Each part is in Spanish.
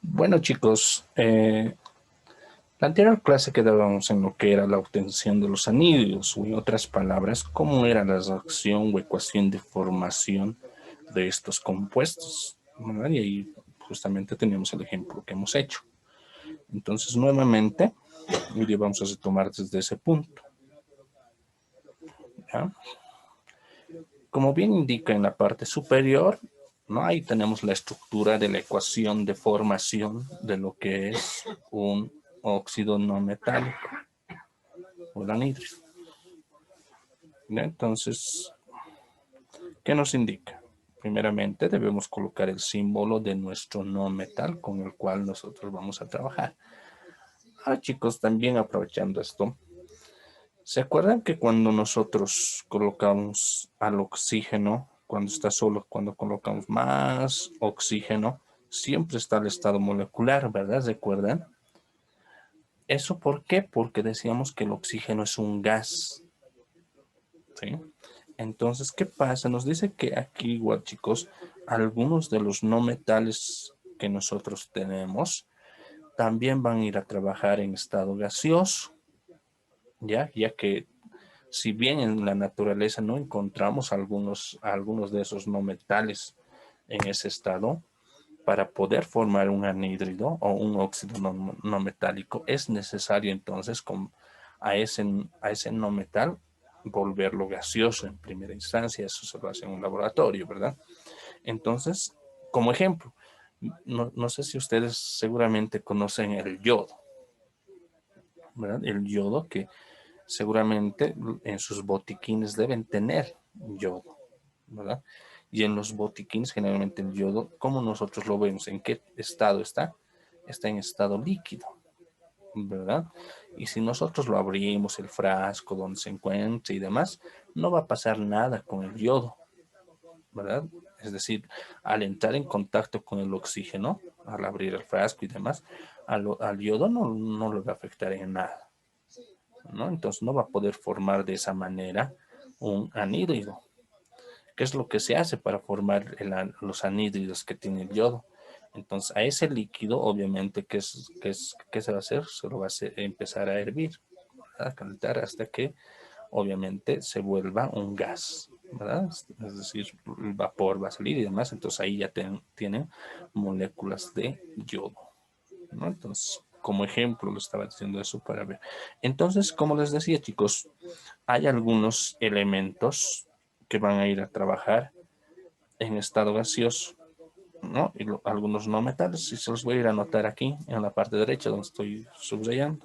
Bueno, chicos, la anterior clase quedábamos en lo que era la obtención de los anhídridos, o en otras palabras, cómo era la reacción o ecuación de formación de estos compuestos, ¿verdad? Y ahí justamente teníamos el ejemplo que hemos hecho. Entonces, nuevamente, hoy día vamos a retomar desde ese punto, ¿ya? Como bien indica en la parte superior, ¿no? Ahí tenemos la estructura de la ecuación de formación de lo que es un óxido no metálico o el anhídrido. Entonces, ¿qué nos indica? Primeramente debemos colocar el símbolo de nuestro no metal con el cual nosotros vamos a trabajar. Ahora, chicos, también aprovechando esto, ¿se acuerdan que cuando nosotros colocamos al oxígeno, cuando está solo, cuando colocamos más oxígeno, siempre está el estado molecular, ¿verdad? ¿Recuerdan? ¿Eso por qué? Porque decíamos que el oxígeno es un gas, ¿sí? Entonces, ¿qué pasa? Nos dice que aquí igual, chicos, algunos de los no metales que nosotros tenemos también van a ir a trabajar en estado gaseoso, ya que si bien en la naturaleza no encontramos algunos de esos no metales en ese estado, para poder formar un anhídrido o un óxido no metálico, es necesario entonces a ese no metal volverlo gaseoso en primera instancia. Eso se lo hace en un laboratorio, ¿verdad? Entonces, como ejemplo, no sé si ustedes seguramente conocen el yodo, ¿verdad? El yodo que seguramente en sus botiquines deben tener yodo, ¿verdad? Y en los botiquines generalmente el yodo, ¿cómo nosotros lo vemos? ¿En qué estado está? Está en estado líquido, ¿verdad? Y si nosotros lo abrimos, el frasco donde se encuentre y demás, no va a pasar nada con el yodo, ¿verdad? Es decir, al entrar en contacto con el oxígeno, al abrir el frasco y demás, al yodo no le va a afectar en nada, ¿no? Entonces no va a poder formar de esa manera un anhídrido. ¿Qué es lo que se hace para formar los anhídridos que tiene el yodo? Entonces a ese líquido, obviamente, ¿qué se va a hacer? Se lo va a empezar a hervir, a calentar hasta que obviamente se vuelva un gas, ¿verdad? Es decir, el vapor va a salir y demás, entonces ahí ya tienen moléculas de yodo, ¿no? Entonces, como ejemplo, lo estaba diciendo eso para ver. Entonces, como les decía, chicos, hay algunos elementos que van a ir a trabajar en estado gaseoso, ¿no? Y algunos no metales, y se los voy a ir a anotar aquí en la parte derecha donde estoy subrayando.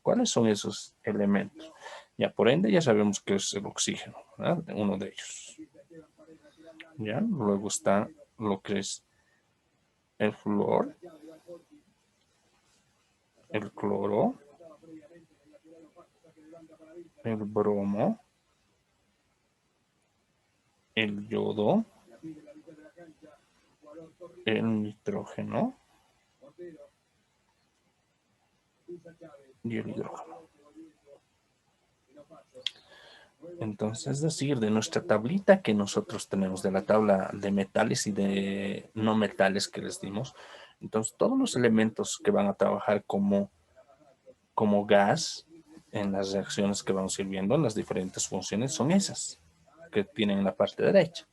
¿Cuáles son esos elementos? Ya por ende ya sabemos que es el oxígeno, ¿verdad? Uno de ellos. Ya, luego está lo que es el flúor, el cloro, el bromo, el yodo, el nitrógeno y el hidrógeno. Entonces, es decir, de nuestra tablita que nosotros tenemos, de la tabla de metales y de no metales que les dimos, entonces todos los elementos que van a trabajar como gas en las reacciones que vamos a ir viendo, en las diferentes funciones, son esas que tienen en la parte derecha,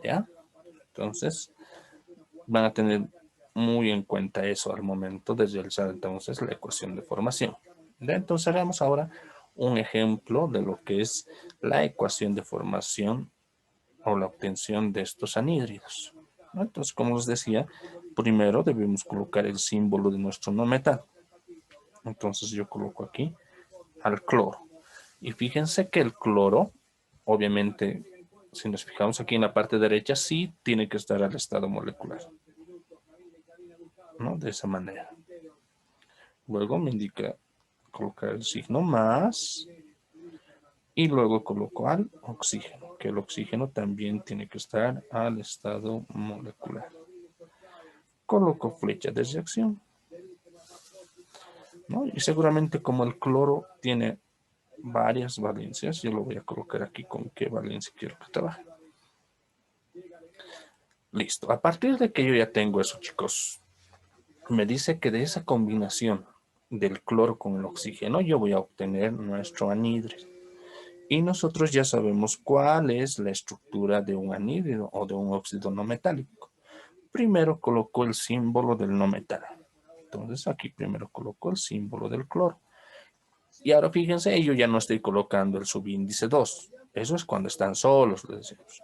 ¿ya? Entonces, van a tener muy en cuenta eso al momento de realizar entonces la ecuación de formación. ¿Ya? Entonces, hagamos ahora un ejemplo de lo que es la ecuación de formación o la obtención de estos anhídridos, ¿no? Entonces, como les decía, primero debemos colocar el símbolo de nuestro no metal. Entonces yo coloco aquí al cloro. Y fíjense que el cloro, obviamente, si nos fijamos aquí en la parte derecha, sí tiene que estar al estado molecular, ¿no? De esa manera. Luego me indica colocar el signo más y luego coloco al oxígeno, que el oxígeno también tiene que estar al estado molecular. Coloco flecha de reacción, ¿no? Y seguramente como el cloro tiene varias valencias, yo lo voy a colocar aquí con qué valencia quiero que trabaje. Listo. A partir de que yo ya tengo eso, chicos, me dice que de esa combinación del cloro con el oxígeno, yo voy a obtener nuestro anhídrido. Y nosotros ya sabemos cuál es la estructura de un anhídrido o de un óxido no metálico. Primero coloco el símbolo del no metal. Entonces aquí primero coloco el símbolo del cloro. Y ahora fíjense, yo ya no estoy colocando el subíndice 2. Eso es cuando están solos, les decimos.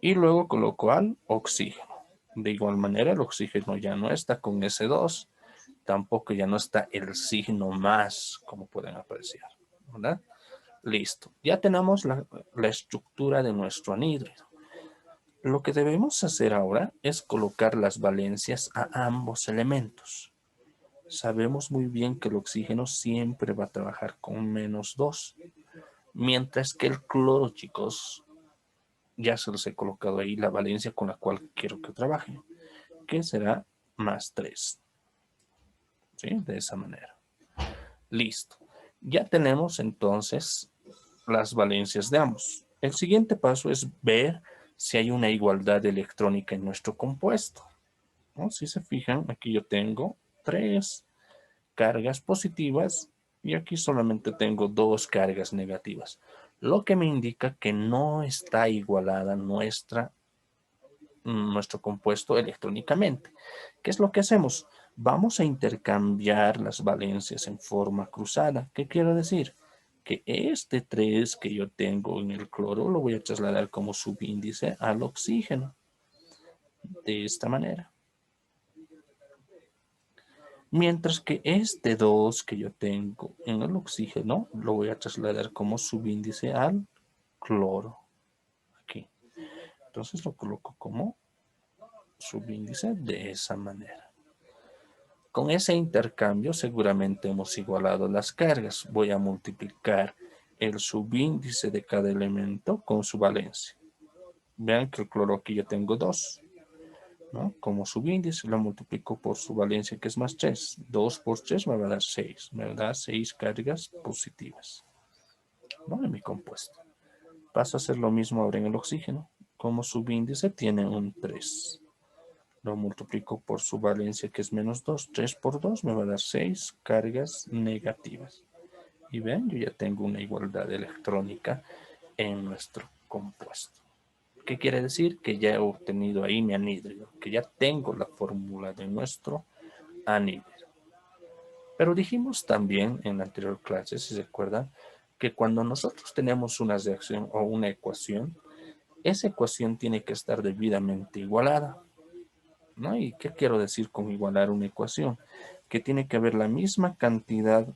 Y luego coloco al oxígeno. De igual manera, el oxígeno ya no está con ese 2. Tampoco ya no está el signo más, como pueden apreciar, ¿verdad? Listo. Ya tenemos la estructura de nuestro anhídrido. Lo que debemos hacer ahora es colocar las valencias a ambos elementos. Sabemos muy bien que el oxígeno siempre va a trabajar con -2, mientras que el cloro, chicos, ya se los he colocado ahí la valencia con la cual quiero que trabajen, que será +3. ¿Sí? De esa manera. Listo. Ya tenemos entonces las valencias de ambos. El siguiente paso es ver si hay una igualdad electrónica en nuestro compuesto, ¿no? Si se fijan, aquí yo tengo 3 cargas positivas y aquí solamente tengo 2 cargas negativas, lo que me indica que no está igualada nuestro compuesto electrónicamente. ¿Qué es lo que hacemos? Vamos a intercambiar las valencias en forma cruzada. ¿Qué quiero decir? Que este 3 que yo tengo en el cloro lo voy a trasladar como subíndice al oxígeno. De esta manera. Mientras que este 2 que yo tengo en el oxígeno lo voy a trasladar como subíndice al cloro. Aquí. Entonces lo coloco como subíndice de esa manera. Con ese intercambio seguramente hemos igualado las cargas. Voy a multiplicar el subíndice de cada elemento con su valencia. Vean que el cloro aquí yo tengo 2, ¿no? Como subíndice lo multiplico por su valencia que es +3. 2 por 3 me va a dar 6. Me da 6 cargas positivas, ¿no? En mi compuesto. Paso a hacer lo mismo ahora en el oxígeno. Como subíndice tiene un 3. Lo multiplico por su valencia que es -2. 3 por 2 me va a dar 6 cargas negativas. Y ven, yo ya tengo una igualdad electrónica en nuestro compuesto. ¿Qué quiere decir? Que ya he obtenido ahí mi anhídrido, que ya tengo la fórmula de nuestro anhídrido. Pero dijimos también en la anterior clase, si se acuerdan, que cuando nosotros tenemos una reacción o una ecuación, esa ecuación tiene que estar debidamente igualada, ¿no? ¿Y qué quiero decir con igualar una ecuación? Que tiene que haber la misma cantidad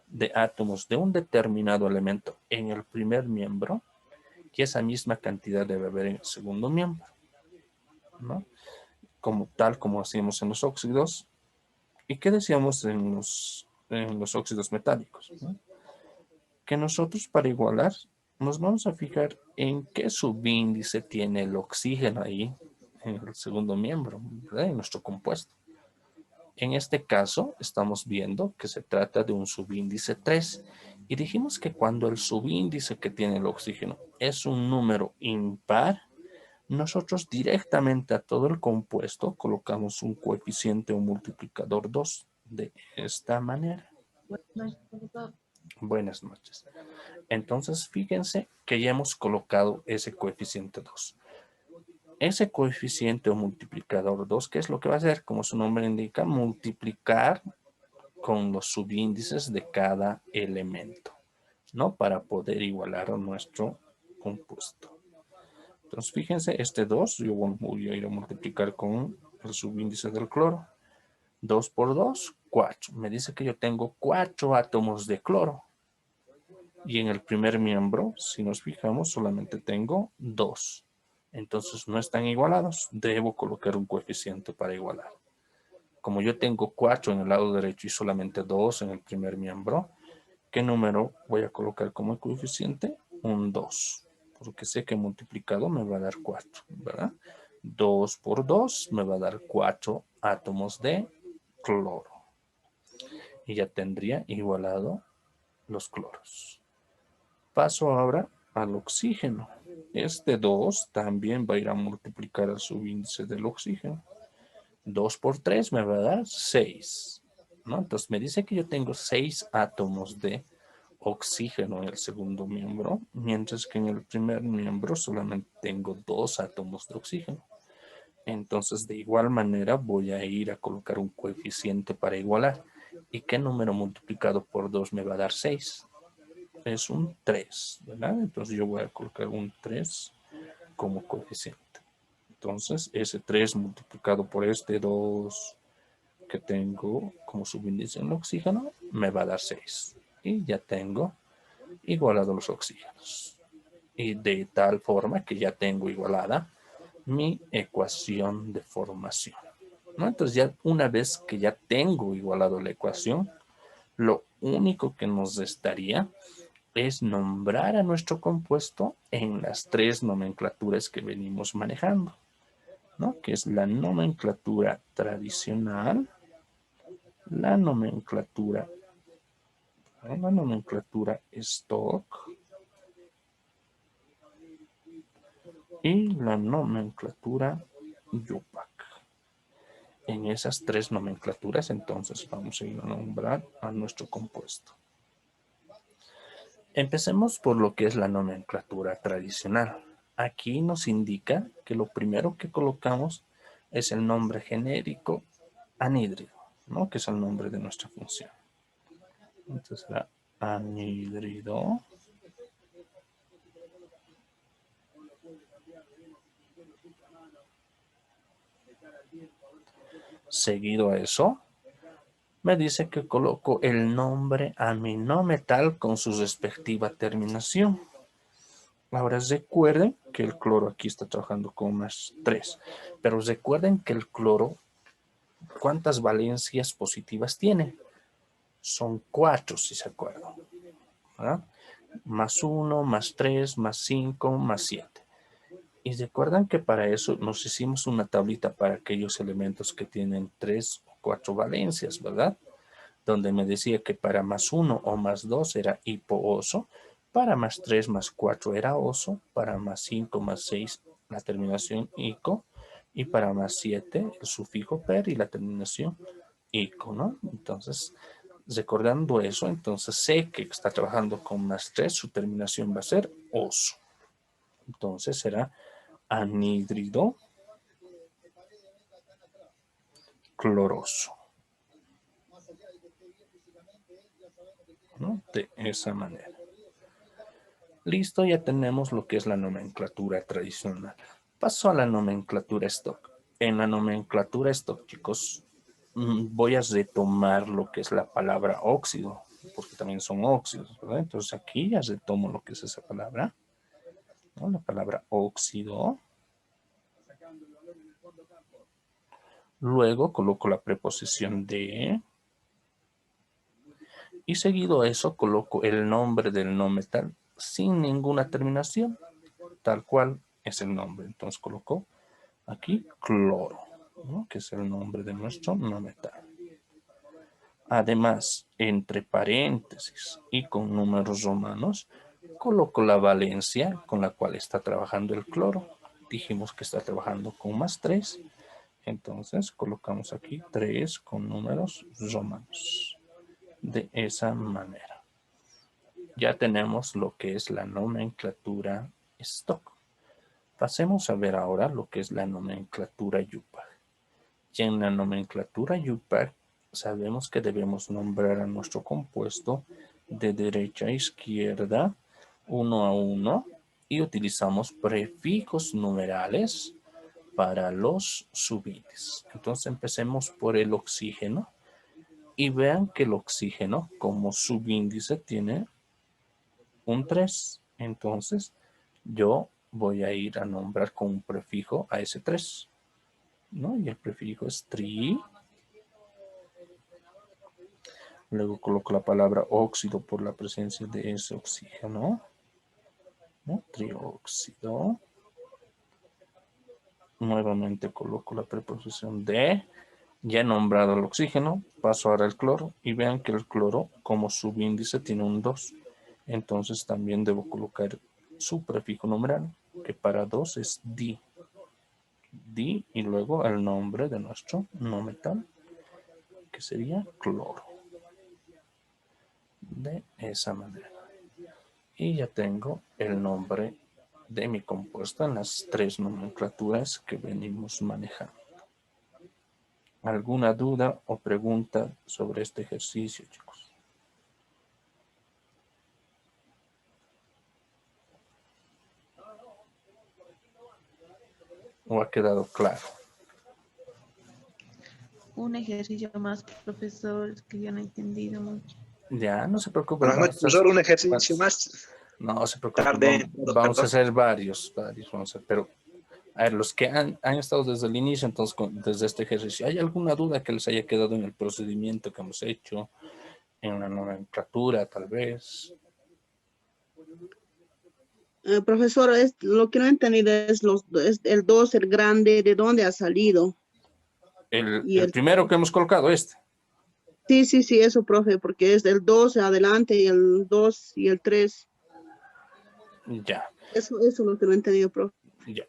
de átomos de un determinado elemento en el primer miembro y esa misma cantidad debe haber en el segundo miembro, ¿no? Tal como hacíamos en los óxidos. ¿Y qué decíamos en los óxidos metálicos? ¿No? Que nosotros para igualar nos vamos a fijar en qué subíndice tiene el oxígeno ahí en el segundo miembro, ¿verdad? En nuestro compuesto. En este caso, estamos viendo que se trata de un subíndice 3 y dijimos que cuando el subíndice que tiene el oxígeno es un número impar, nosotros directamente a todo el compuesto colocamos un coeficiente o multiplicador 2 de esta manera. Buenas noches. Entonces, fíjense que ya hemos colocado ese coeficiente 2. Ese coeficiente o multiplicador 2, ¿qué es lo que va a hacer? Como su nombre indica, multiplicar con los subíndices de cada elemento, ¿no? Para poder igualar a nuestro compuesto. Entonces, fíjense, este 2, yo voy a ir a multiplicar con el subíndice del cloro. 2 por 2, 4. Me dice que yo tengo 4 átomos de cloro. Y en el primer miembro, si nos fijamos, solamente tengo 2. Entonces, no están igualados. Debo colocar un coeficiente para igualar. Como yo tengo 4 en el lado derecho y solamente 2 en el primer miembro, ¿qué número voy a colocar como coeficiente? Un 2, porque sé que multiplicado me va a dar 4, ¿verdad? 2 por 2 me va a dar 4 átomos de cloro. Y ya tendría igualado los cloros. Paso ahora al oxígeno. Este 2 también va a ir a multiplicar el subíndice del oxígeno. 2 por 3 me va a dar 6, ¿no? Entonces me dice que yo tengo 6 átomos de oxígeno en el segundo miembro, mientras que en el primer miembro solamente tengo 2 átomos de oxígeno. Entonces, de igual manera, voy a ir a colocar un coeficiente para igualar. ¿Y qué número multiplicado por 2 me va a dar 6? Es un 3, ¿verdad? Entonces yo voy a colocar un 3 como coeficiente. Entonces, ese 3 multiplicado por este 2 que tengo como subíndice en el oxígeno, me va a dar 6. Y ya tengo igualado los oxígenos. Y de tal forma que ya tengo igualada mi ecuación de formación, ¿no? Entonces ya una vez que ya tengo igualado la ecuación, lo único que nos restaría es nombrar a nuestro compuesto en las 3 nomenclaturas que venimos manejando, ¿no? Que es la nomenclatura tradicional, la nomenclatura, ¿no? La nomenclatura stock y la nomenclatura UPAC. En esas 3 nomenclaturas, entonces vamos a ir a nombrar a nuestro compuesto. Empecemos por lo que es la nomenclatura tradicional. Aquí nos indica que lo primero que colocamos es el nombre genérico anhídrido, ¿no? Que es el nombre de nuestra función. Entonces será anhídrido. Seguido a eso, me dice que coloco el nombre aminometal con su respectiva terminación. Ahora recuerden que el cloro aquí está trabajando con más 3, pero recuerden que el cloro, ¿cuántas valencias positivas tiene? Son 4, si se acuerdan, ¿verdad? Más 1, más 3, más 5, más 7. Y recuerdan que para eso nos hicimos una tablita para aquellos elementos que tienen 3 o 4 valencias, ¿verdad? Donde me decía que para más 1 o más 2 era hipooso, para más 3 más 4 era oso, para más 5 más 6 la terminación ico, y para más 7 el sufijo per y la terminación ico, ¿no? Entonces, recordando eso, entonces sé que está trabajando con más 3, su terminación va a ser oso. Entonces será anhídrido cloroso, ¿no? De esa manera. Listo, ya tenemos lo que es la nomenclatura tradicional. Paso a la nomenclatura stock. En la nomenclatura stock, chicos, voy a retomar lo que es la palabra óxido, porque también son óxidos, ¿verdad? Entonces aquí ya retomo lo que es esa palabra, ¿no? La palabra óxido. Luego coloco la preposición de, y seguido a eso coloco el nombre del no metal sin ninguna terminación, tal cual es el nombre. Entonces coloco aquí cloro, ¿no? Que es el nombre de nuestro no metal. Además, entre paréntesis y con números romanos, coloco la valencia con la cual está trabajando el cloro. Dijimos que está trabajando con más 3. Entonces colocamos aquí 3 con números romanos. De esa manera. Ya tenemos lo que es la nomenclatura stock. Pasemos a ver ahora lo que es la nomenclatura UPAC. Y en la nomenclatura UPAC sabemos que debemos nombrar a nuestro compuesto de derecha a izquierda, uno a uno, y utilizamos prefijos numerales para los subíndices. Entonces empecemos por el oxígeno y vean que el oxígeno como subíndice tiene un 3. Entonces yo voy a ir a nombrar con un prefijo a ese 3, ¿no? Y el prefijo es tri. Luego coloco la palabra óxido por la presencia de ese oxígeno, ¿no? Trióxido. Nuevamente coloco la preposición de. Ya he nombrado el oxígeno, paso ahora al cloro y vean que el cloro como subíndice tiene un 2. Entonces también debo colocar su prefijo numeral que para 2 es Di. Di y luego el nombre de nuestro no metal, que sería cloro. De esa manera. Y ya tengo el nombre de mi compuesto en las 3 nomenclaturas que venimos manejando. ¿Alguna duda o pregunta sobre este ejercicio, chicos? ¿O ha quedado claro? Un ejercicio más, profesor, que yo no he entendido mucho. Ya, no se preocupe. Buenas noches, profesor. Un ejercicio más. No se preocupe. Tarde. Vamos a hacer varios vamos a hacer, pero a ver, los que han estado desde el inicio, entonces, desde este ejercicio, ¿hay alguna duda que les haya quedado en el procedimiento que hemos hecho? En la nomenclatura, tal vez. Profesor, lo que no he entendido es el 2, el grande, ¿de dónde ha salido? El primero que hemos colocado, este. Sí, eso, profe, porque es el 2 adelante y el 2 y el 3. Ya. Eso es lo que no he entendido, profe. Ya.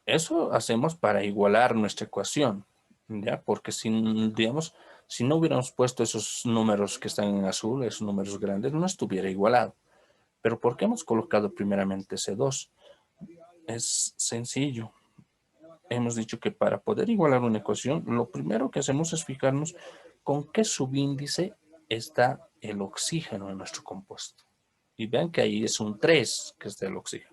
Eso hacemos para igualar nuestra ecuación, ¿ya? Porque digamos, si no hubiéramos puesto esos números que están en azul, esos números grandes, no estuviera igualado. Pero ¿por qué hemos colocado primeramente ese 2? Es sencillo. Hemos dicho que para poder igualar una ecuación, lo primero que hacemos es fijarnos con qué subíndice está el oxígeno en nuestro compuesto. Y vean que ahí es un 3 que está el oxígeno.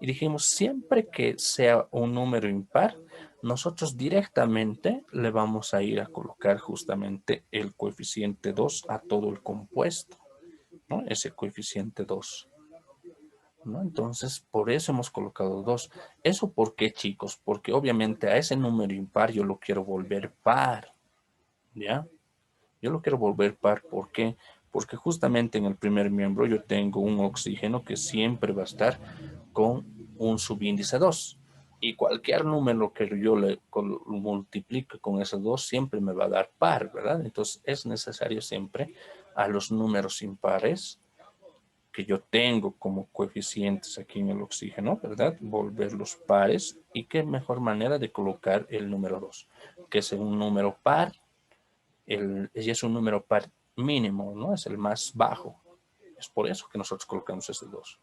Y dijimos, siempre que sea un número impar, nosotros directamente le vamos a ir a colocar justamente el coeficiente 2 a todo el compuesto, ¿no? Ese coeficiente 2. ¿No? Entonces, por eso hemos colocado 2. ¿Eso por qué, chicos? Porque obviamente a ese número impar yo lo quiero volver par, ¿ya? Yo lo quiero volver par, ¿por qué? Porque justamente en el primer miembro yo tengo un oxígeno que siempre va a estar con un subíndice 2. Y cualquier número que yo le multiplique con ese 2 siempre me va a dar par, ¿verdad? Entonces es necesario siempre a los números impares que yo tengo como coeficientes aquí en el oxígeno, ¿verdad? Volverlos pares. ¿Y qué mejor manera de colocar el número 2? Que es un número par, y es un número par mínimo, ¿no? Es el más bajo. Es por eso que nosotros colocamos ese 2.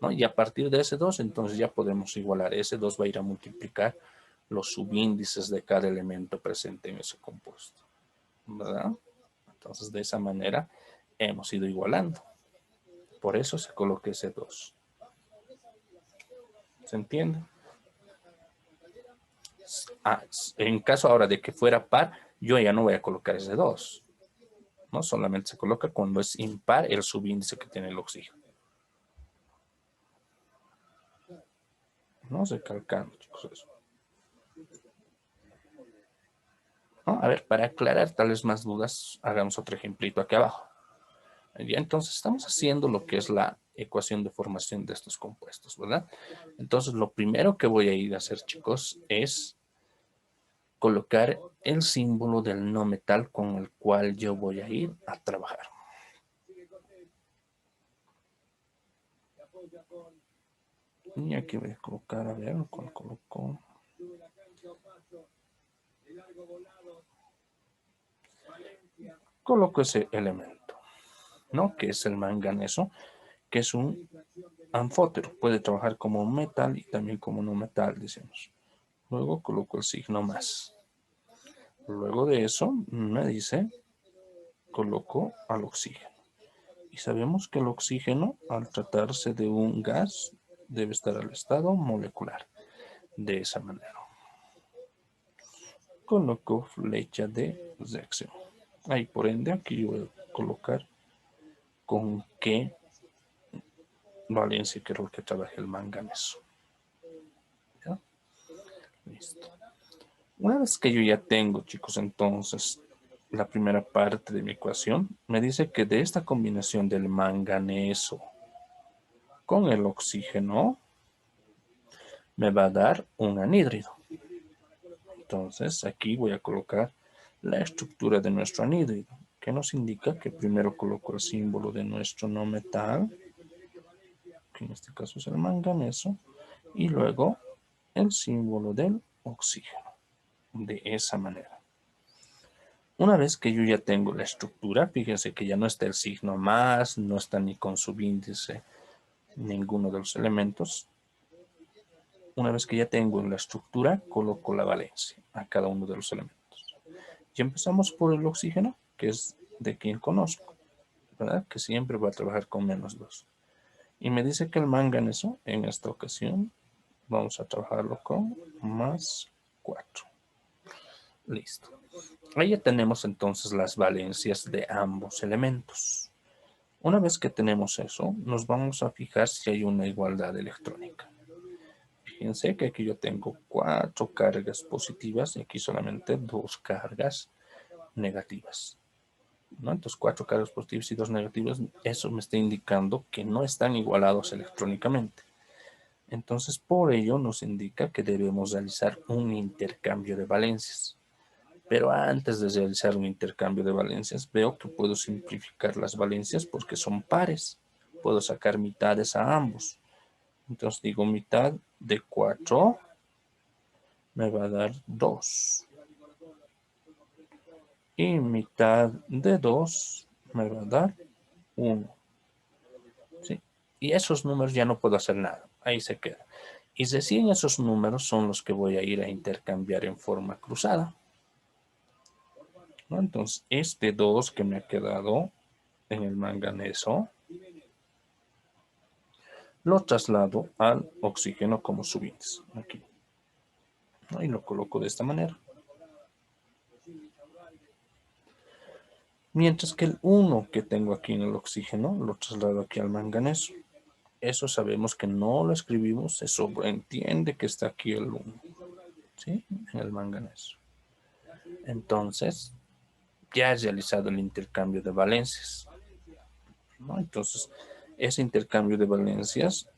¿No? Y a partir de ese 2, entonces ya podemos igualar. Ese 2 va a ir a multiplicar los subíndices de cada elemento presente en ese compuesto, ¿verdad? Entonces, de esa manera hemos ido igualando. Por eso se coloca ese 2. ¿Se entiende? En caso ahora de que fuera par, yo ya no voy a colocar ese 2. ¿No? Solamente se coloca cuando es impar el subíndice que tiene el oxígeno. No se calcando, chicos, eso. ¿No? A ver, para aclarar tal vez más dudas, hagamos otro ejemplito aquí abajo. Ya, entonces estamos haciendo lo que es la ecuación de formación de estos compuestos, ¿verdad? Entonces lo primero que voy a ir a hacer, chicos, es colocar el símbolo del no metal con el cual yo voy a ir a trabajar. Y aquí voy a colocar, a ver, ¿cuál coloco? Coloco ese elemento, ¿no? Que es el manganeso, que es un anfótero. Puede trabajar como un metal y también como no metal, decimos. Luego coloco el signo más. Luego de eso, me dice, coloco al oxígeno. Y sabemos que el oxígeno, al tratarse de un gas, debe estar al estado molecular. De esa manera. Coloco flecha de sección. Ahí, por ende, aquí voy a colocar con qué valencia quiero que trabaje el manganeso. ¿Ya? Listo. Una vez que yo ya tengo, chicos, entonces, la primera parte de mi ecuación, me dice que de esta combinación del manganeso con el oxígeno, me va a dar un anhídrido. Entonces, aquí voy a colocar la estructura de nuestro anhídrido, que nos indica que primero coloco el símbolo de nuestro no metal, que en este caso es el manganeso, y luego el símbolo del oxígeno. De esa manera. Una vez que yo ya tengo la estructura, fíjense que ya no está el signo más, no está ni con subíndice ninguno de los elementos. Una vez que ya tengo la estructura, coloco la valencia a cada uno de los elementos. Y empezamos por el oxígeno, que es de quien conozco, ¿verdad? Que siempre va a trabajar con -2. Y me dice que el manganeso, en esta ocasión, vamos a trabajarlo con +4. Listo. Ahí ya tenemos entonces las valencias de ambos elementos. Una vez que tenemos eso, nos vamos a fijar si hay una igualdad electrónica. Fíjense que aquí yo tengo 4 cargas positivas y aquí solamente 2 cargas negativas, ¿no? Entonces 4 cargas positivas y 2 negativas, eso me está indicando que no están igualados electrónicamente. Entonces por ello nos indica que debemos realizar un intercambio de valencias. Pero antes de realizar un intercambio de valencias, veo que puedo simplificar las valencias porque son pares. Puedo sacar mitades a ambos. Entonces digo mitad de 4 me va a dar 2. Y mitad de 2 me va a dar 1. ¿Sí? Y esos números ya no puedo hacer nada. Ahí se queda. Y recién esos números son los que voy a ir a intercambiar en forma cruzada, ¿no? Entonces, este 2 que me ha quedado en el manganeso, lo traslado al oxígeno como subíndice. Aquí. ¿No? Y lo coloco de esta manera. Mientras que el 1 que tengo aquí en el oxígeno, lo traslado aquí al manganeso. Eso sabemos que no lo escribimos, se sobreentiende que está aquí el 1. ¿Sí? En el manganeso. Entonces, ya he realizado el intercambio de valencias, ¿no? Entonces, ese intercambio de valencias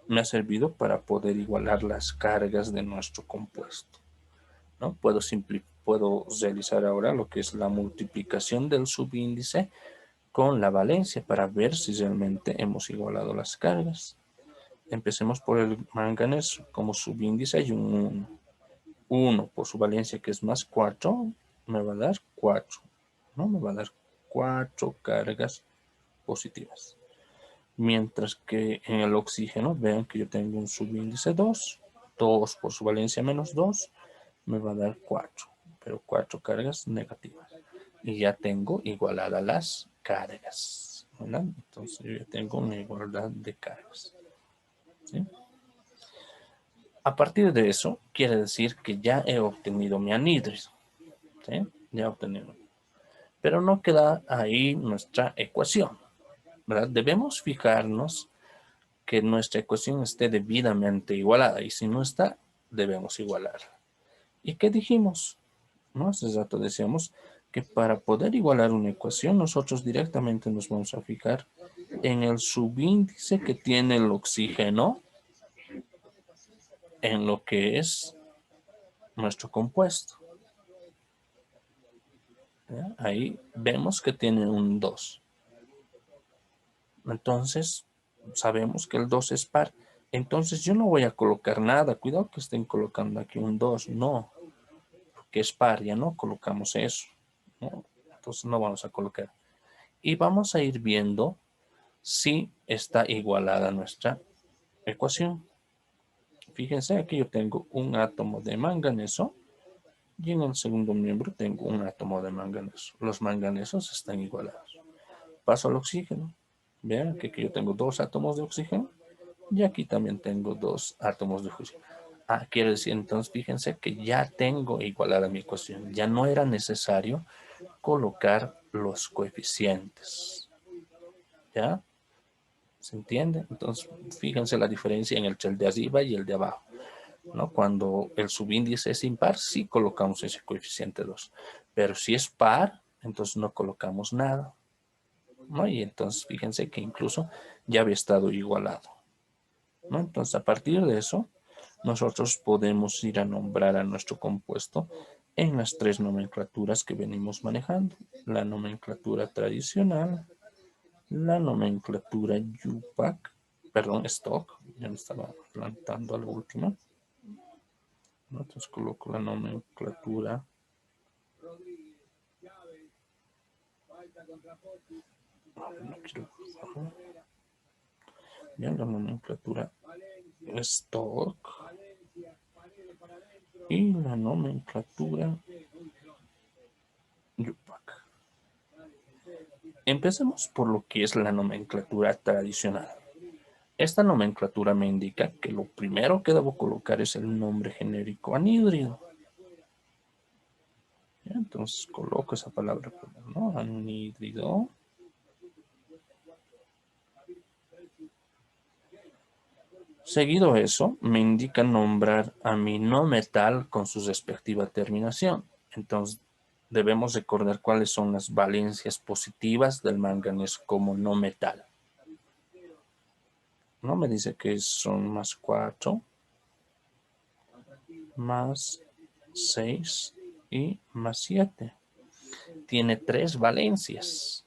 me ha servido para poder igualar las cargas de nuestro compuesto, ¿no? Puedo realizar ahora lo que es la multiplicación del subíndice con la valencia para ver si realmente hemos igualado las cargas. Empecemos por el manganeso. Como subíndice hay un 1. 1 por su valencia, que es +4, me va a dar 4, ¿no? Me va a dar 4 cargas positivas. Mientras que en el oxígeno, vean que yo tengo un subíndice 2. 2 por su valencia -2 me va a dar 4, pero 4 cargas negativas. Y ya tengo igualadas las cargas, ¿verdad? Entonces yo ya tengo una igualdad de cargas, ¿sí? A partir de eso, quiere decir que ya he obtenido mi anhídrido, ¿sí? Ya he obtenido. Pero no queda ahí nuestra ecuación, ¿verdad? Debemos fijarnos que nuestra ecuación esté debidamente igualada, y si no está, debemos igualarla. ¿Y qué dijimos? ¿No? Hace rato decíamos que para poder igualar una ecuación, nosotros directamente nos vamos a fijar en el subíndice que tiene el oxígeno en lo que es nuestro compuesto. ¿Ya? Ahí vemos que tiene un 2. Entonces, sabemos que el 2 es par. Entonces, yo no voy a colocar nada. Cuidado que estén colocando aquí un 2. No, porque es par. Ya no colocamos eso, ¿no? Entonces, no vamos a colocar. Y vamos a ir viendo si está igualada nuestra ecuación. Fíjense, aquí yo tengo un átomo de manganeso y en el segundo miembro tengo un átomo de manganeso. Los manganesos están igualados. Paso al oxígeno. Vean que aquí yo tengo 2 átomos de oxígeno y aquí también tengo 2 átomos de oxígeno. Quiere decir entonces, fíjense que ya tengo igualada mi ecuación. Ya no era necesario colocar los coeficientes. ¿Ya? ¿Se entiende? Entonces, fíjense la diferencia entre el de arriba y el de abajo, ¿no? Cuando el subíndice es impar, sí colocamos ese coeficiente 2. Pero si es par, entonces no colocamos nada, ¿no? Y entonces fíjense que incluso ya había estado igualado, ¿no? Entonces, a partir de eso, nosotros podemos ir a nombrar a nuestro compuesto en las 3 nomenclaturas que venimos manejando. La nomenclatura tradicional, la nomenclatura YUPAC, perdón, stock. Ya me estaba plantando al último. Entonces coloco la nomenclatura. No quiero. Ya la nomenclatura stock. Y la nomenclatura UPAC. Empecemos por lo que es la nomenclatura tradicional. Esta nomenclatura me indica que lo primero que debo colocar es el nombre genérico anhídrido. Ya, entonces coloco esa palabra, ¿no? Anhídrido. Seguido eso, me indica nombrar a mi no metal con su respectiva terminación. Entonces, debemos recordar cuáles son las valencias positivas del manganeso como no metal. No me dice que son más 4, más 6 y más 7. Tiene 3 valencias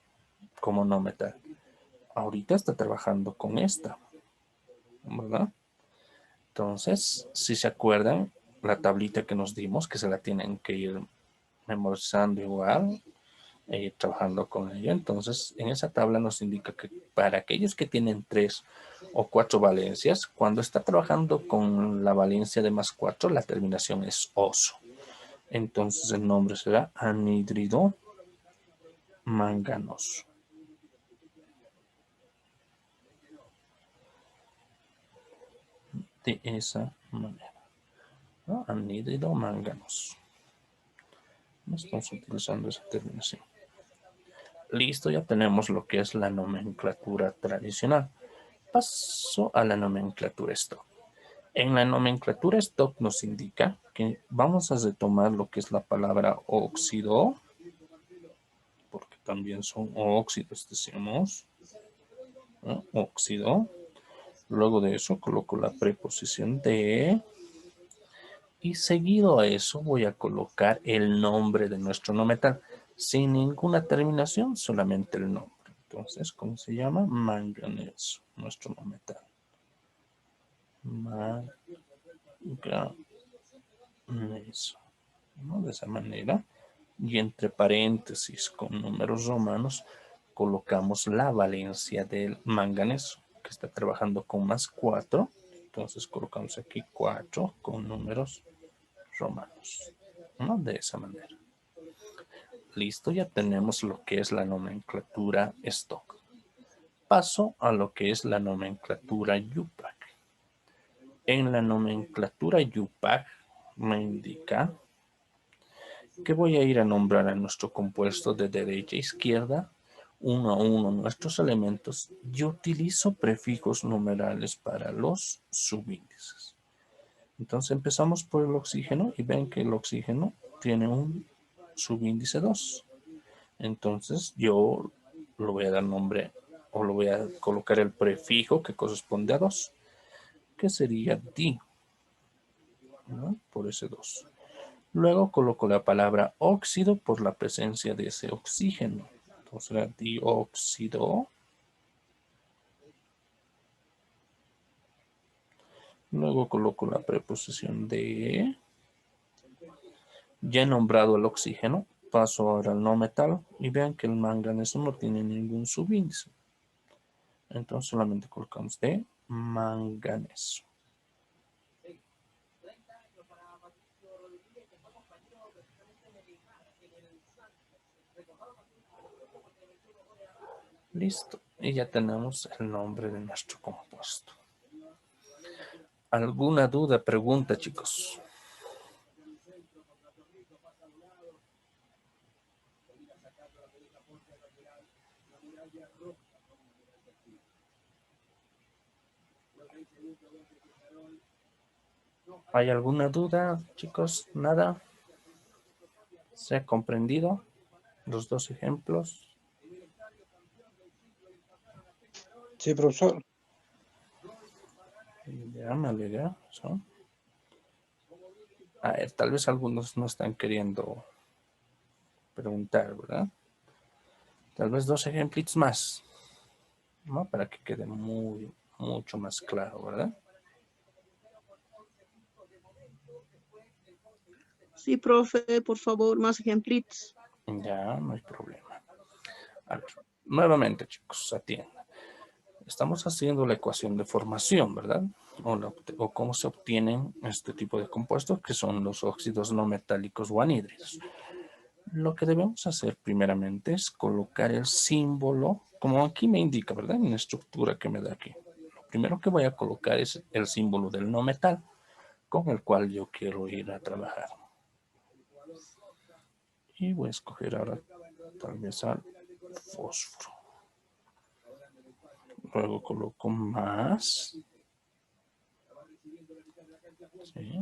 como no metal. Ahorita está trabajando con esta, ¿verdad? Entonces, si se acuerdan, la tablita que nos dimos, que se la tienen que ir memorizando igual, e ir trabajando con ella. Entonces, en esa tabla nos indica que para aquellos que tienen 3 o 4 valencias, cuando está trabajando con la valencia de más 4, la terminación es oso. Entonces, el nombre será anhídrido manganoso. De esa manera, ¿no? Anhídrido manganoso. Estamos utilizando esa terminación. Listo, ya tenemos lo que es la nomenclatura tradicional. Paso a la nomenclatura stock. En la nomenclatura stock nos indica que vamos a retomar lo que es la palabra óxido, porque también son óxidos, decimos, ¿no? Óxido. Luego de eso coloco la preposición de, y seguido a eso voy a colocar el nombre de nuestro no metal, sin ninguna terminación, solamente el nombre. Entonces, ¿cómo se llama? Manganeso, nuestro no metal. Manganeso, ¿no? De esa manera. Y entre paréntesis con números romanos colocamos la valencia del manganeso, que está trabajando con más 4. Entonces colocamos aquí 4 con números romanos, ¿no? De esa manera. Listo, ya tenemos lo que es la nomenclatura stock. Paso a lo que es la nomenclatura UPAC. En la nomenclatura UPAC me indica que voy a ir a nombrar a nuestro compuesto de derecha a izquierda, uno a uno nuestros elementos, y utilizo prefijos numerales para los subíndices. Entonces empezamos por el oxígeno y ven que el oxígeno tiene un subíndice 2. Entonces yo lo voy a dar nombre o lo voy a colocar el prefijo que corresponde a 2, que sería di, ¿no? Por ese 2. Luego coloco la palabra óxido por la presencia de ese oxígeno. Entonces será dióxido. Luego coloco la preposición de. Ya he nombrado el oxígeno. Paso ahora al no metal y vean que el manganeso no tiene ningún subíndice. Entonces solamente colocamos de manganeso. Listo. Y ya tenemos el nombre de nuestro compuesto. ¿Alguna duda, pregunta, chicos? ¿Hay alguna duda, chicos? ¿Nada? ¿Se ha comprendido los dos ejemplos? Sí, profesor. Ya me alegra. ¿So? A ver, tal vez algunos no están queriendo preguntar, ¿verdad? Tal vez dos ejemplitos más, ¿no? Para que quede muy mucho más claro, ¿verdad? Sí, profe, por favor, más ejemplitos. Ya, no hay problema. A ver, nuevamente, chicos, atiendan. Estamos haciendo la ecuación de formación, ¿verdad? O cómo se obtienen este tipo de compuestos, que son los óxidos no metálicos o anhídridos. Lo que debemos hacer primeramente es colocar el símbolo, como aquí me indica, ¿verdad? En la estructura que me da aquí. Lo primero que voy a colocar es el símbolo del no metal, con el cual yo quiero ir a trabajar. Y voy a escoger ahora tal vez al fósforo. Luego coloco más. ¿Sí?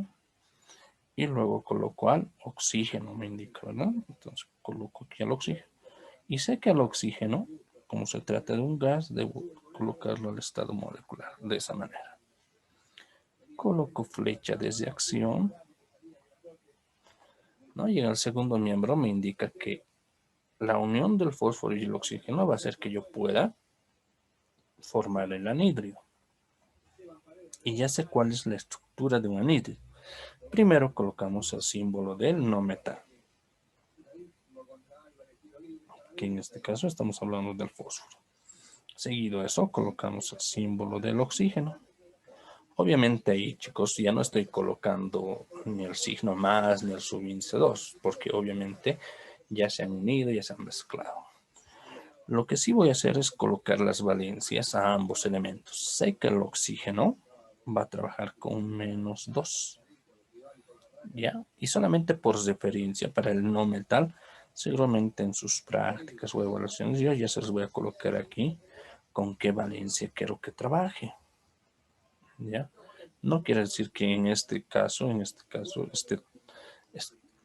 Y luego coloco al oxígeno, me indica, ¿verdad? Entonces coloco aquí al oxígeno. Y sé que al oxígeno, como se trata de un gas, debo colocarlo al estado molecular de esa manera. Coloco flecha desde acción, ¿no? Y en el segundo miembro me indica que la unión del fósforo y el oxígeno va a hacer que yo pueda formar el anhídrido. Y ya sé cuál es la estructura de un anhídrido. Primero colocamos el símbolo del no metal, que en este caso estamos hablando del fósforo. Seguido eso, colocamos el símbolo del oxígeno. Obviamente ahí, chicos, ya no estoy colocando ni el signo más ni el subíndice 2, porque obviamente ya se han unido, ya se han mezclado. Lo que sí voy a hacer es colocar las valencias a ambos elementos. Sé que el oxígeno va a trabajar con -2. ¿Ya? Y solamente por referencia para el no metal, seguramente en sus prácticas o evaluaciones, yo ya se los voy a colocar aquí con qué valencia quiero que trabaje. ¿Ya? No quiere decir que en este caso,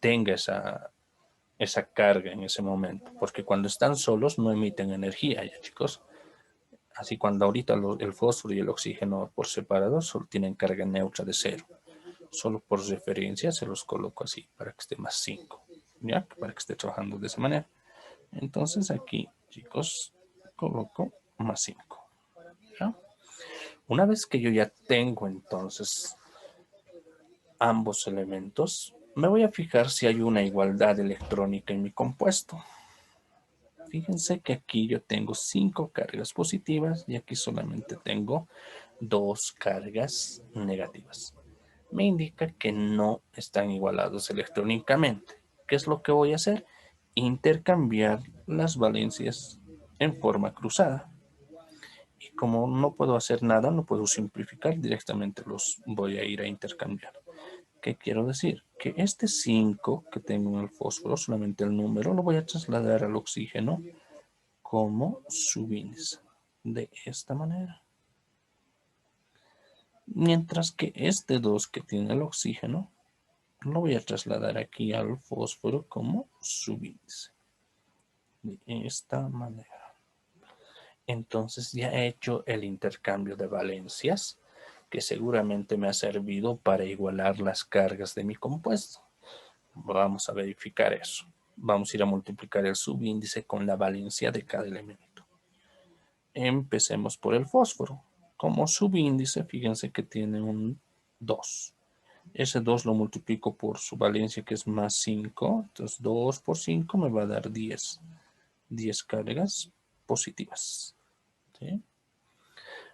tenga esa carga en ese momento, porque cuando están solos no emiten energía, ya chicos. Así cuando ahorita el fósforo y el oxígeno por separado solo tienen carga neutra de 0. Solo por referencia se los coloco así para que esté más 5, ¿ya? Para que esté trabajando de esa manera. Entonces aquí, chicos, coloco más 5, ¿ya? Una vez que yo ya tengo entonces ambos elementos, me voy a fijar si hay una igualdad electrónica en mi compuesto. Fíjense que aquí yo tengo 5 cargas positivas y aquí solamente tengo 2 cargas negativas. Me indica que no están igualados electrónicamente. ¿Qué es lo que voy a hacer? Intercambiar las valencias en forma cruzada. Y como no puedo hacer nada, no puedo simplificar, directamente los voy a ir a intercambiar. ¿Qué quiero decir? Que este 5 que tengo en el fósforo, solamente el número, lo voy a trasladar al oxígeno como subíndice. De esta manera. Mientras que este 2 que tiene el oxígeno, lo voy a trasladar aquí al fósforo como subíndice. De esta manera. Entonces ya he hecho el intercambio de valencias, que seguramente me ha servido para igualar las cargas de mi compuesto. Vamos a verificar eso. Vamos a ir a multiplicar el subíndice con la valencia de cada elemento. Empecemos por el fósforo. Como subíndice, fíjense que tiene un 2. Ese 2 lo multiplico por su valencia, que es más 5. Entonces 2 por 5 me va a dar 10. 10 cargas positivas. ¿Sí?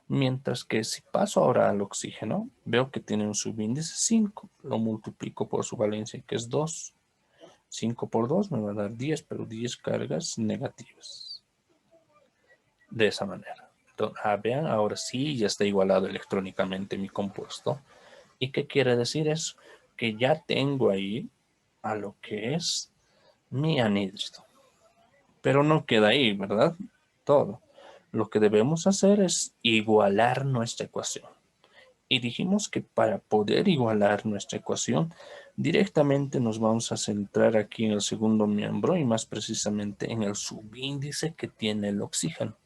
Mientras que si paso ahora al oxígeno, veo que tiene un subíndice 5. Lo multiplico por su valencia, que es 2. 5 por 2 me va a dar 10, pero 10 cargas negativas. De esa manera. Entonces, vean, ahora sí ya está igualado electrónicamente mi compuesto. ¿Y qué quiere decir eso? Que ya tengo ahí a lo que es mi anhídrido. Pero no queda ahí, ¿verdad? Todo. Lo que debemos hacer es igualar nuestra ecuación. Y dijimos que para poder igualar nuestra ecuación, directamente nos vamos a centrar aquí en el segundo miembro y más precisamente en el subíndice que tiene el oxígeno.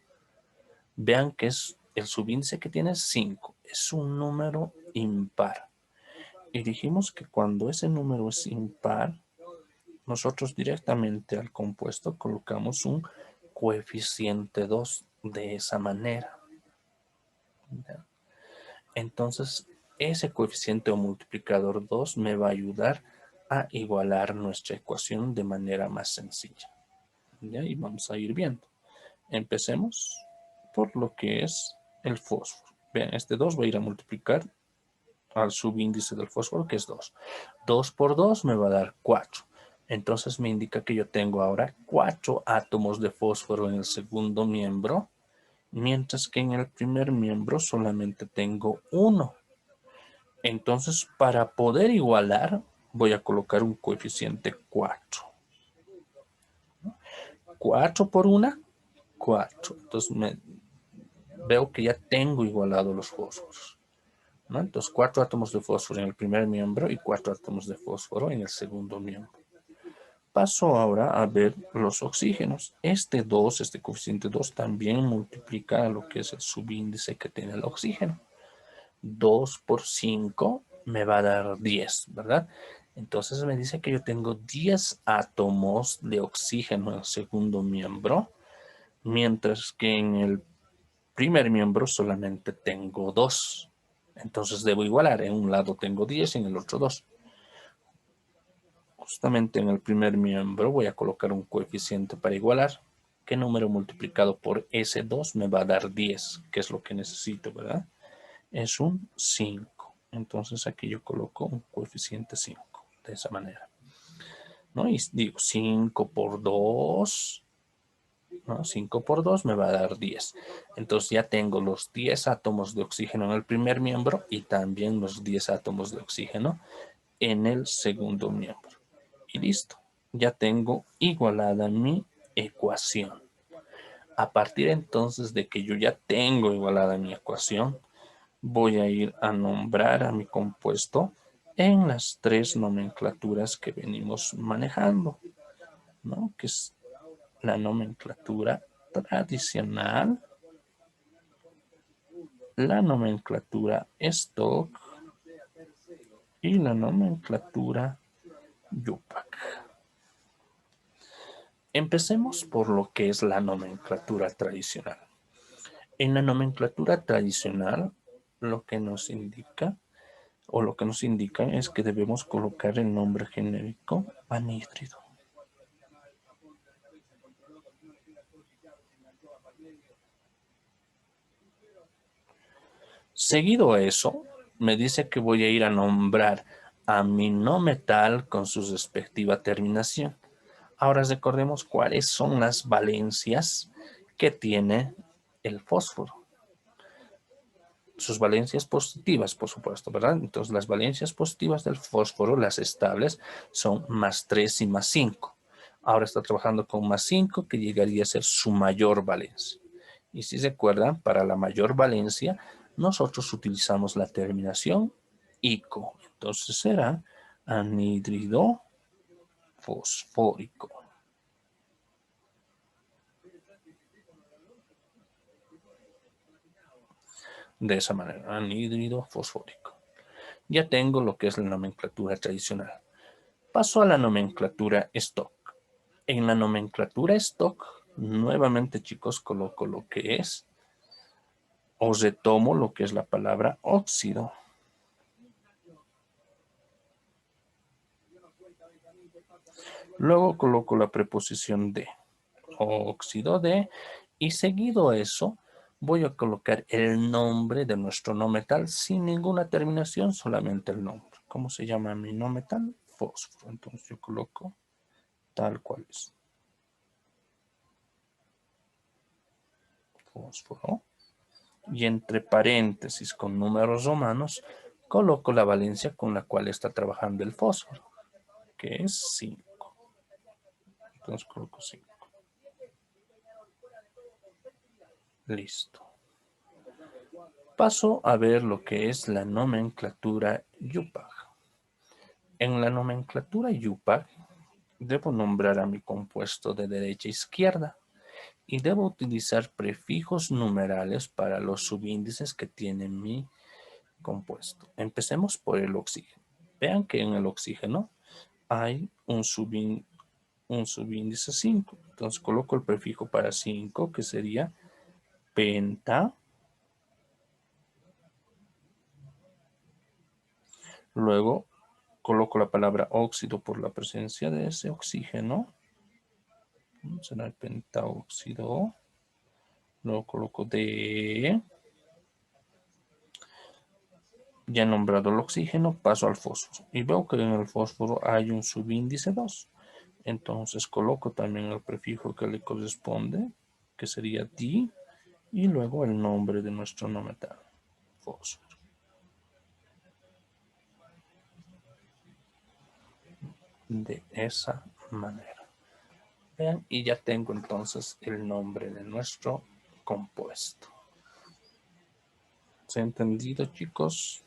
Vean que es el subíndice que tiene 5. Es un número impar. Y dijimos que cuando ese número es impar, nosotros directamente al compuesto colocamos un coeficiente 2 de esa manera. ¿Ya? Entonces, ese coeficiente o multiplicador 2 me va a ayudar a igualar nuestra ecuación de manera más sencilla. ¿Ya? Y vamos a ir viendo. Empecemos por lo que es el fósforo. Vean, este 2 va a ir a multiplicar al subíndice del fósforo, que es 2. 2 por 2 me va a dar 4. Entonces me indica que yo tengo ahora 4 átomos de fósforo en el segundo miembro, mientras que en el primer miembro solamente tengo 1. Entonces, para poder igualar, voy a colocar un coeficiente 4. 4 por 1, 4. Entonces veo que ya tengo igualado los fósforos, ¿no? Entonces, 4 átomos de fósforo en el primer miembro y 4 átomos de fósforo en el segundo miembro. Paso ahora a ver los oxígenos. Este coeficiente 2 también multiplica lo que es el subíndice que tiene el oxígeno. 2 por 5 me va a dar 10, ¿verdad? Entonces me dice que yo tengo 10 átomos de oxígeno en el segundo miembro, mientras que en el primer miembro solamente tengo 2. Entonces debo igualar. En un lado tengo 10 y en el otro 2. Justamente en el primer miembro voy a colocar un coeficiente para igualar. ¿Qué número multiplicado por ese 2 me va a dar 10? Que es lo que necesito, ¿verdad? Es un 5. Entonces aquí yo coloco un coeficiente 5. De esa manera, ¿no? Y digo 5 por 2, ¿no? 5 por 2 me va a dar 10. Entonces ya tengo los 10 átomos de oxígeno en el primer miembro y también los 10 átomos de oxígeno en el segundo miembro. Y listo. Ya tengo igualada mi ecuación. A partir entonces de que yo ya tengo igualada mi ecuación, voy a ir a nombrar a mi compuesto en las 3 nomenclaturas que venimos manejando, ¿no? Que es la nomenclatura tradicional, la nomenclatura stock y la nomenclatura YUPAC. Empecemos por lo que es la nomenclatura tradicional. En la nomenclatura tradicional, lo que nos indica es que debemos colocar el nombre genérico anhídrido. Seguido a eso, me dice que voy a ir a nombrar a mi no metal con su respectiva terminación. Ahora recordemos cuáles son las valencias que tiene el fósforo. Sus valencias positivas, por supuesto, ¿verdad? Entonces, las valencias positivas del fósforo, las estables, son +3 y +5. Ahora está trabajando con +5, que llegaría a ser su mayor valencia. Y si recuerdan, para la mayor valencia, nosotros utilizamos la terminación ico. Entonces será anhídrido fosfórico. De esa manera, anhídrido fosfórico. Ya tengo lo que es la nomenclatura tradicional. Paso a la nomenclatura stock. En la nomenclatura stock, nuevamente, chicos, coloco lo que es, o retomo lo que es la palabra óxido. Luego coloco la preposición de, óxido de, y seguido a eso, voy a colocar el nombre de nuestro no metal sin ninguna terminación, solamente el nombre. ¿Cómo se llama mi no metal? Fósforo. Entonces yo coloco tal cual es. Fósforo. Y entre paréntesis con números romanos, coloco la valencia con la cual está trabajando el fósforo, que es 5. Entonces coloco 5. Listo. Paso a ver lo que es la nomenclatura YUPAC. En la nomenclatura YUPAC debo nombrar a mi compuesto de derecha a izquierda y debo utilizar prefijos numerales para los subíndices que tiene mi compuesto. Empecemos por el oxígeno. Vean que en el oxígeno hay un subíndice 5. Entonces coloco el prefijo para 5, que sería penta Luego coloco la palabra óxido por la presencia de ese oxígeno. Será el pentaóxido. Luego coloco D. Ya he nombrado el oxígeno, paso al fósforo. Y veo que en el fósforo hay un subíndice 2. Entonces coloco también el prefijo que le corresponde, que sería D, y luego el nombre de nuestro no metal, fósforo. De esa manera. Vean, y ya tengo entonces el nombre de nuestro compuesto. ¿Se ha entendido, chicos?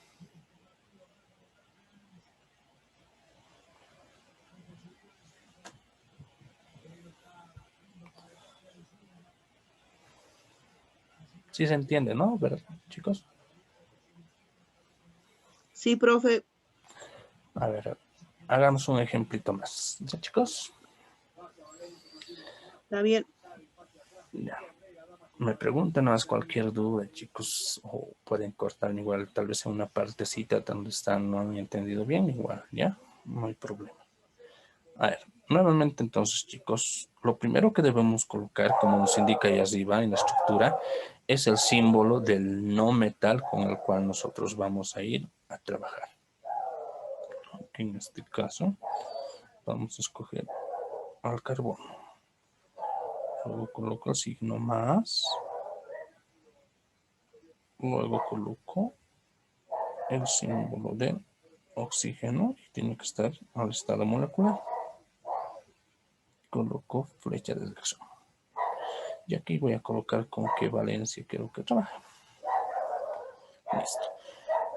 Sí se entiende, ¿no? ¿Verdad, chicos? Sí, profe. A ver, hagamos un ejemplito más. ¿Ya, chicos? Está bien. Ya. Me preguntan más cualquier duda, chicos, o pueden cortarme igual, tal vez en una partecita donde están, no han entendido bien, igual, ¿ya? No hay problema. A ver, nuevamente entonces, chicos, lo primero que debemos colocar, como nos indica ahí arriba en la estructura, es el símbolo del no metal con el cual nosotros vamos a ir a trabajar. En este caso, vamos a escoger al carbono. Luego coloco el signo más. Luego coloco el símbolo del oxígeno y tiene que estar al estado molecular. Coloco flecha de dirección. Y aquí voy a colocar con qué valencia quiero que trabaje. Listo.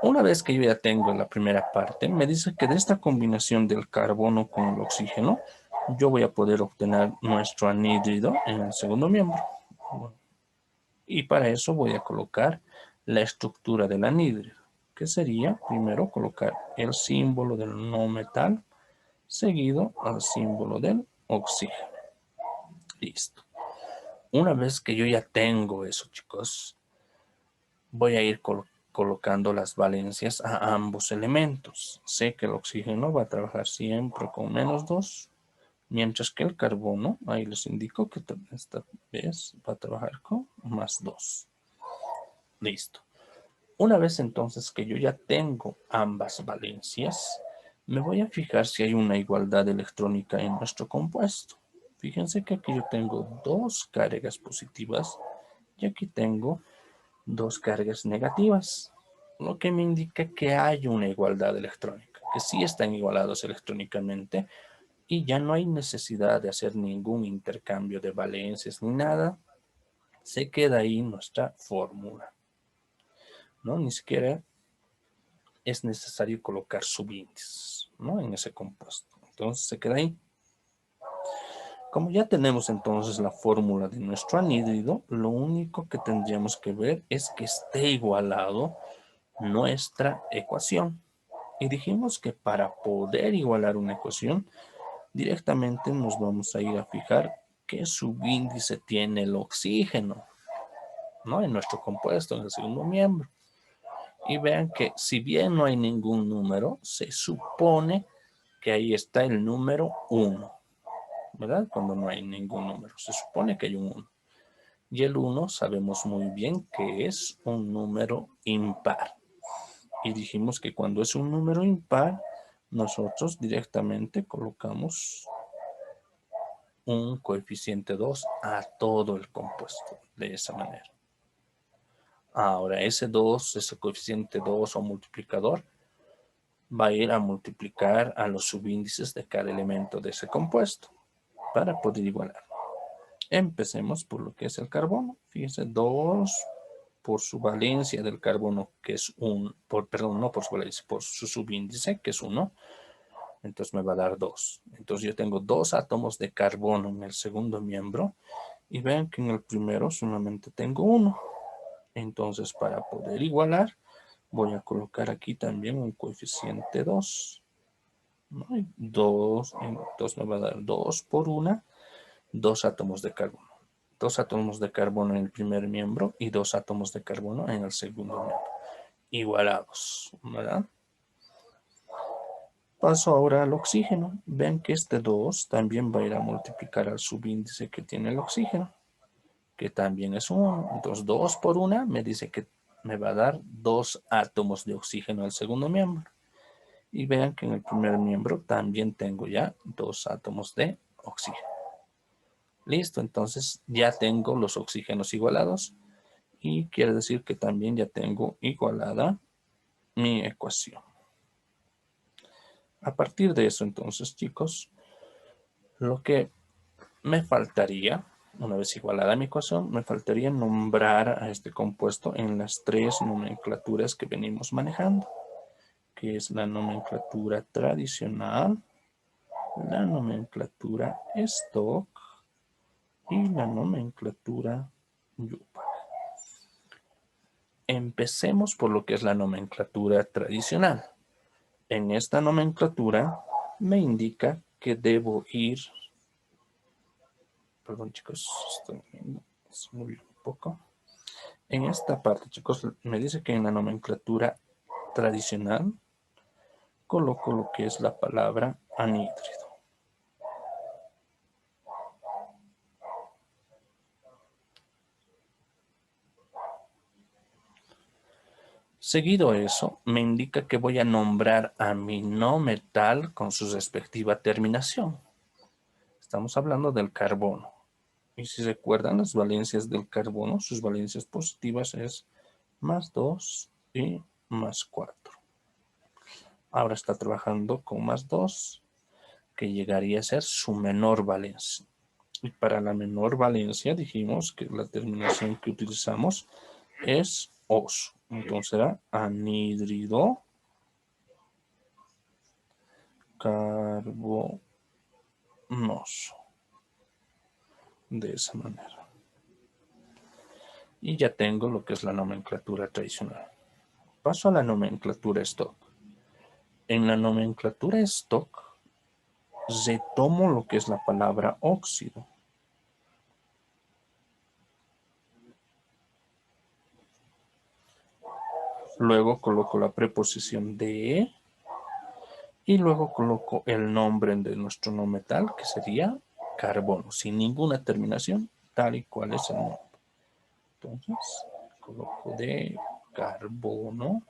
Una vez que yo ya tengo la primera parte, me dice que de esta combinación del carbono con el oxígeno, yo voy a poder obtener nuestro anhídrido en el segundo miembro. Y para eso voy a colocar la estructura del anhídrido, que sería primero colocar el símbolo del no metal, seguido al símbolo del oxígeno. Listo. Una vez que yo ya tengo eso, chicos, voy a ir colocando las valencias a ambos elementos. Sé que el oxígeno va a trabajar siempre con -2, mientras que el carbono, ahí les indico que esta vez va a trabajar con +2. Listo. Una vez entonces que yo ya tengo ambas valencias, me voy a fijar si hay una igualdad electrónica en nuestro compuesto. Fíjense que aquí yo tengo dos cargas positivas y aquí tengo dos cargas negativas, lo que me indica que hay una igualdad electrónica, que sí están igualados electrónicamente y ya no hay necesidad de hacer ningún intercambio de valencias ni nada. Se queda ahí nuestra fórmula, ¿no? Ni siquiera es necesario colocar subíndices, ¿no? En ese compuesto. Entonces se queda ahí. Como ya tenemos entonces la fórmula de nuestro anhídrido, lo único que tendríamos que ver es que esté igualado nuestra ecuación. Y dijimos que para poder igualar una ecuación, directamente nos vamos a ir a fijar qué subíndice tiene el oxígeno, ¿no? En nuestro compuesto, en el segundo miembro. Y vean que si bien no hay ningún número, se supone que ahí está el número 1, ¿verdad? Cuando no hay ningún número, se supone que hay un 1. Y el 1 sabemos muy bien que es un número impar. Y dijimos que cuando es un número impar, nosotros directamente colocamos un coeficiente 2 a todo el compuesto, de esa manera. Ahora, ese 2, ese coeficiente 2 o multiplicador, va a ir a multiplicar a los subíndices de cada elemento de ese compuesto para poder igualar. Empecemos por lo que es el carbono. Fíjense, 2 por su valencia del carbono, que es perdón, no por su valencia, por su subíndice, que es 1. Entonces me va a dar 2. Entonces yo tengo 2 átomos de carbono en el segundo miembro. Y vean que en el primero solamente tengo 1. Entonces para poder igualar, voy a colocar aquí también un coeficiente 2. ¿No? 2, entonces me va a dar 2 por 1, 2 átomos de carbono. 2 átomos de carbono en el primer miembro y 2 átomos de carbono en el segundo miembro. Igualados, ¿verdad? Paso ahora al oxígeno. Vean que este 2 también va a ir a multiplicar al subíndice que tiene el oxígeno, que también es 1. Entonces 2 por 1 me dice que me va a dar 2 átomos de oxígeno al segundo miembro. Y vean que en el primer miembro también tengo ya 2 átomos de oxígeno. Listo, entonces ya tengo los oxígenos igualados y quiere decir que también ya tengo igualada mi ecuación. A partir de eso, entonces, chicos, lo que me faltaría, una vez igualada mi ecuación, me faltaría nombrar a este compuesto en las 3 nomenclaturas que venimos manejando, que es la nomenclatura tradicional, la nomenclatura stock y la nomenclatura YUPAC. Empecemos por lo que es la nomenclatura tradicional. En esta nomenclatura me indica que debo ir, perdón chicos, estoy viendo, se movió un poco. En esta parte, chicos, me dice que en la nomenclatura tradicional coloco lo que es la palabra anhídrido. Seguido eso, me indica que voy a nombrar a mi no metal con su respectiva terminación. Estamos hablando del carbono. Y si recuerdan las valencias del carbono, sus valencias positivas es +2 y +4. Ahora está trabajando con +2, que llegaría a ser su menor valencia. Y para la menor valencia dijimos que la terminación que utilizamos es oso. Entonces será anhídrido carbonoso. De esa manera. Y ya tengo lo que es la nomenclatura tradicional. Paso a la nomenclatura stock. En la nomenclatura stock retomo lo que es la palabra óxido. Luego coloco la preposición de y luego coloco el nombre de nuestro no metal, que sería carbono, sin ninguna terminación, tal y cual es el nombre. Entonces, coloco de carbono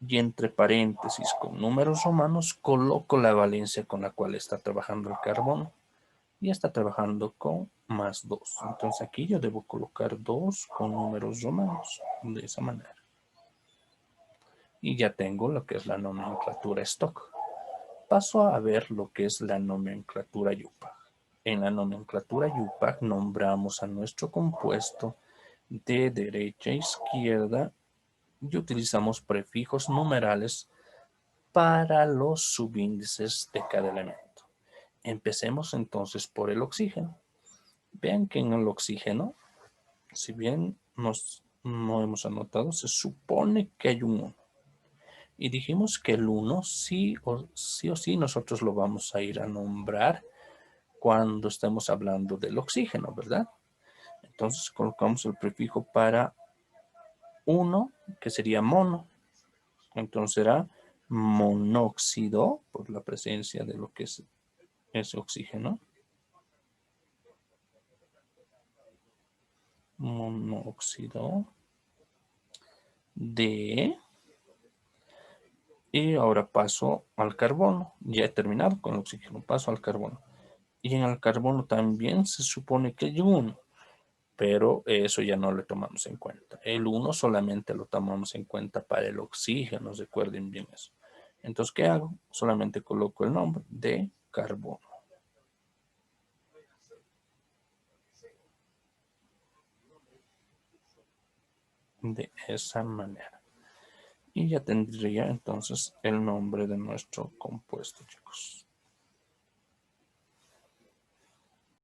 y entre paréntesis con números romanos coloco la valencia con la cual está trabajando el carbono y está trabajando con +2. Entonces aquí yo debo colocar 2 con números romanos de esa manera. Y ya tengo lo que es la nomenclatura stock. Paso a ver lo que es la nomenclatura YUPAC. En la nomenclatura YUPAC nombramos a nuestro compuesto de derecha a izquierda y utilizamos prefijos numerales para los subíndices de cada elemento. Empecemos entonces por el oxígeno. Vean que en el oxígeno, si bien no hemos anotado, se supone que hay un 1. Y dijimos que el 1 sí o sí nosotros lo vamos a ir a nombrar cuando estemos hablando del oxígeno, ¿verdad? Entonces colocamos el prefijo para 1, que sería mono. Entonces será monóxido, por la presencia de lo que es ese oxígeno. Monóxido de... Y ahora paso al carbono. Ya he terminado con el oxígeno, paso al carbono. Y en el carbono también se supone que hay 1, pero eso ya no lo tomamos en cuenta. El 1 solamente lo tomamos en cuenta para el oxígeno, recuerden bien eso. Entonces, ¿qué hago? Solamente coloco el nombre de carbono. De esa manera. Y ya tendría entonces el nombre de nuestro compuesto, chicos.